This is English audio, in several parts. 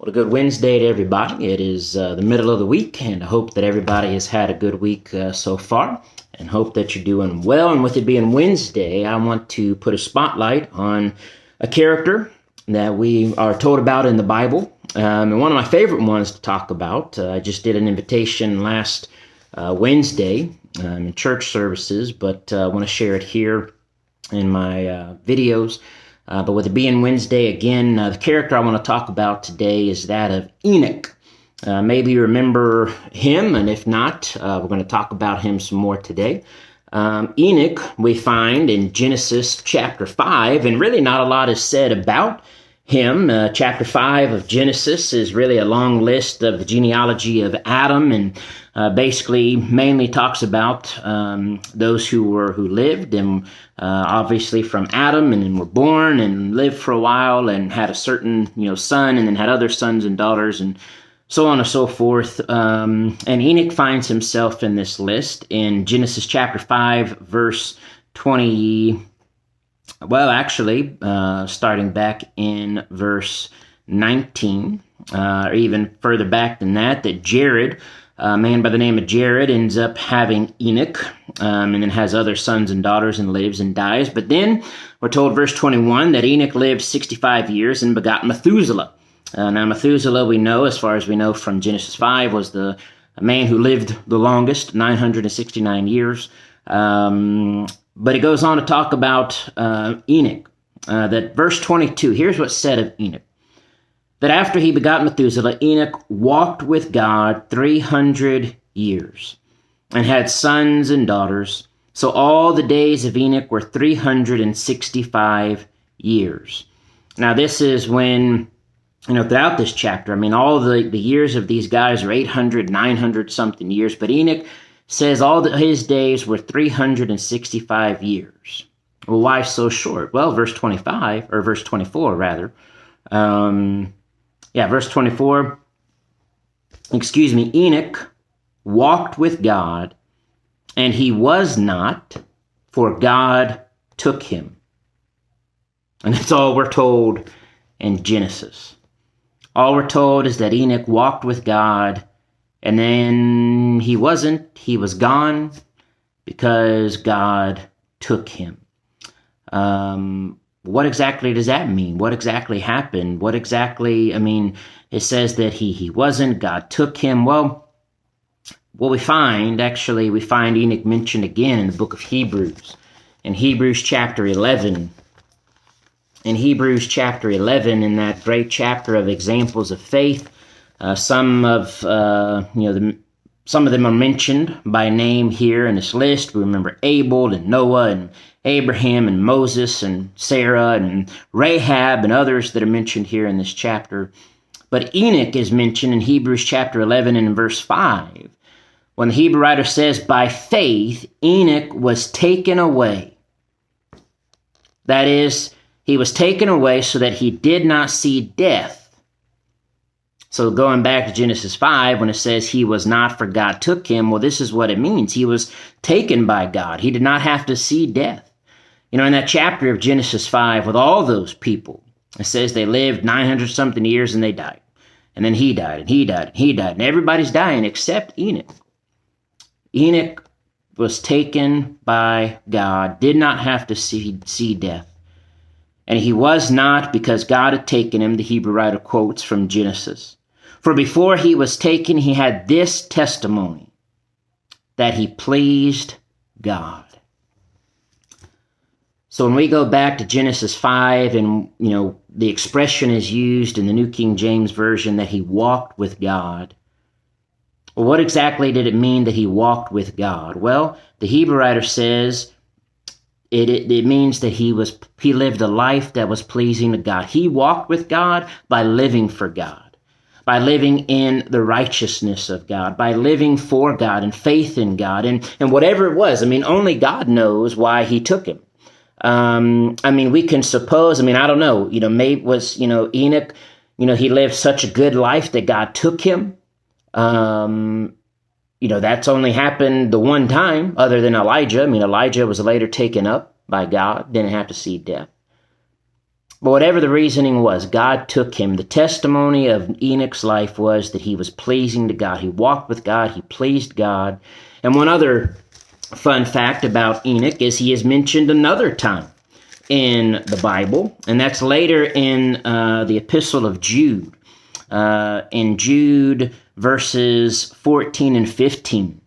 Well, a good Wednesday to everybody. It is the middle of the week, and I hope that everybody has had a good week so far, and hope that you're doing well. And with it being Wednesday, I want to put a spotlight on a character that we are told about in the Bible, and one of my favorite ones to talk about. I just did an invitation last Wednesday in church services, but I want to share it here in my videos. But with it being Wednesday, again, the character I want to talk about today is that of Enoch. Maybe you remember him, and if not, we're going to talk about him some more today. Enoch, we find in Genesis chapter 5, and really not a lot is said about him. Chapter 5 of Genesis is really a long list of the genealogy of Adam, and basically mainly talks about those who lived, and obviously from Adam, and then were born and lived for a while and had a certain son, and then had other sons and daughters, and so on and so forth. And Enoch finds himself in this list in Genesis chapter 5, verse 20. Well, actually, starting back in verse 19, or even further back than that Jared, a man by the name of Jared, ends up having Enoch, and then has other sons and daughters and lives and dies. But then we're told, verse 21, that Enoch lived 65 years and begot Methuselah. Now, Methuselah, we know, as far as we know from Genesis 5, was the man who lived the longest, 969 years. But it goes on to talk about Enoch, that verse 22, here's what's said of Enoch. That after he begot Methuselah, Enoch walked with God 300 years and had sons and daughters. So all the days of Enoch were 365 years. Now this is when, throughout this chapter, all the years of these guys are 800, 900 something years, but Enoch says his days were 365 years. Well, why so short? Well, verse 24 rather. Verse 24, Enoch walked with God, and he was not, for God took him. And that's all we're told in Genesis. All we're told is that Enoch walked with God, and then he was gone because God took him. What exactly does that mean? What exactly happened? It says that he wasn't, God took him. Well, what we find Enoch mentioned again in the book of Hebrews, in Hebrews chapter 11. In Hebrews chapter 11, in that great chapter of examples of faith, some of them are mentioned by name here in this list. We remember Abel and Noah and Abraham and Moses and Sarah and Rahab and others that are mentioned here in this chapter. But Enoch is mentioned in Hebrews chapter 11 and in verse 5, when the Hebrew writer says, by faith Enoch was taken away. That is, he was taken away so that he did not see death. So going back to Genesis 5, when it says he was not, for God took him, well, this is what it means. He was taken by God. He did not have to see death. In that chapter of Genesis 5, with all those people, it says they lived 900 something years and they died. And then he died, and he died, and he died. And everybody's dying except Enoch. Enoch was taken by God, did not have to see death. And he was not, because God had taken him, the Hebrew writer quotes from Genesis. For before he was taken, he had this testimony, that he pleased God. So when we go back to Genesis 5, and, the expression is used in the New King James Version that he walked with God. Well, what exactly did it mean that he walked with God? Well, the Hebrew writer says it means that he lived a life that was pleasing to God. He walked with God by living for God, by living in the righteousness of God, by living for God and faith in God, and whatever it was. Only God knows why he took him. We can suppose, I don't know, maybe was, Enoch, he lived such a good life that God took him. That's only happened the one time, other than Elijah. Elijah was later taken up by God, didn't have to see death. But whatever the reasoning was, God took him. The testimony of Enoch's life was that he was pleasing to God. He walked with God. He pleased God. And one other fun fact about Enoch is he is mentioned another time in the Bible, and that's later in the Epistle of Jude. In Jude verses 14 and 15.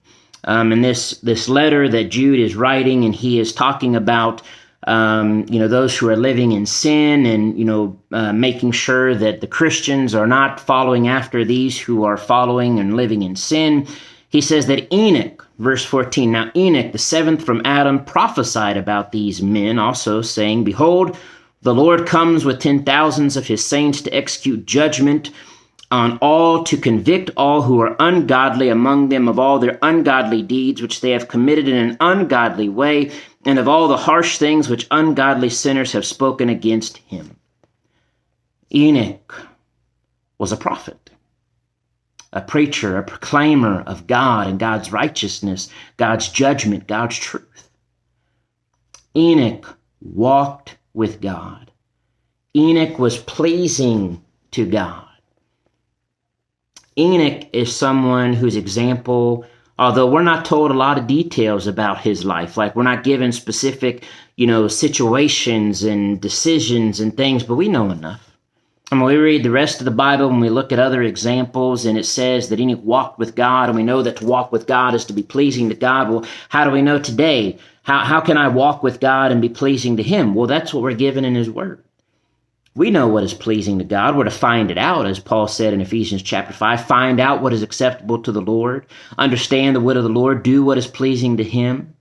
And this letter that Jude is writing, and he is talking about those who are living in sin, and making sure that the Christians are not following after these who are following and living in sin. He says that Enoch, verse 14, now Enoch, the seventh from Adam, prophesied about these men also, saying, Behold, the Lord comes with 10,000s of his saints to execute judgment on all, to convict all who are ungodly among them of all their ungodly deeds which they have committed in an ungodly way, and of all the harsh things which ungodly sinners have spoken against him. Enoch was a prophet, a preacher, a proclaimer of God and God's righteousness, God's judgment, God's truth. Enoch walked with God. Enoch was pleasing to God. Enoch is someone whose example, although we're not told a lot of details about his life, like we're not given specific, situations and decisions and things, but we know enough. And when we read the rest of the Bible, when we look at other examples, and it says that Enoch walked with God, and we know that to walk with God is to be pleasing to God. Well, how do we know today? How can I walk with God and be pleasing to him? Well, that's what we're given in his word. We know what is pleasing to God. We're to find it out, as Paul said in Ephesians chapter 5. Find out what is acceptable to the Lord. Understand the will of the Lord. Do what is pleasing to him.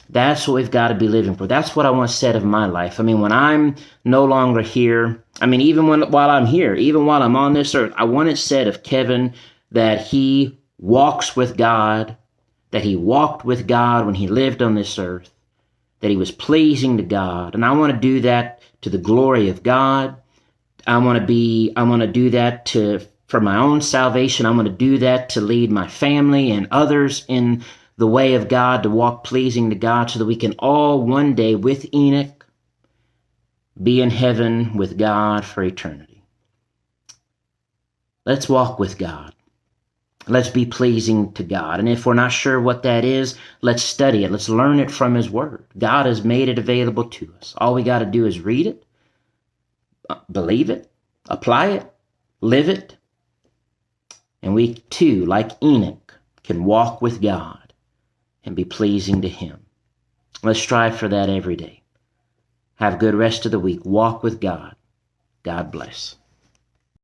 That's what we've got to be living for. That's what I want said of my life. When I'm no longer here, even while I'm here, even while I'm on this earth, I want it said of Kevin that he walks with God, that he walked with God when he lived on this earth, that he was pleasing to God. And I want to do that to the glory of God. I want to do that for my own salvation. I want to do that to lead my family and others in the way of God, to walk pleasing to God, so that we can all one day with Enoch be in heaven with God for eternity. Let's walk with God. Let's be pleasing to God. And if we're not sure what that is, let's study it. Let's learn it from his word. God has made it available to us. All we got to do is read it, believe it, apply it, live it. And we too, like Enoch, can walk with God and be pleasing to him. Let's strive for that every day. Have a good rest of the week. Walk with God. God bless.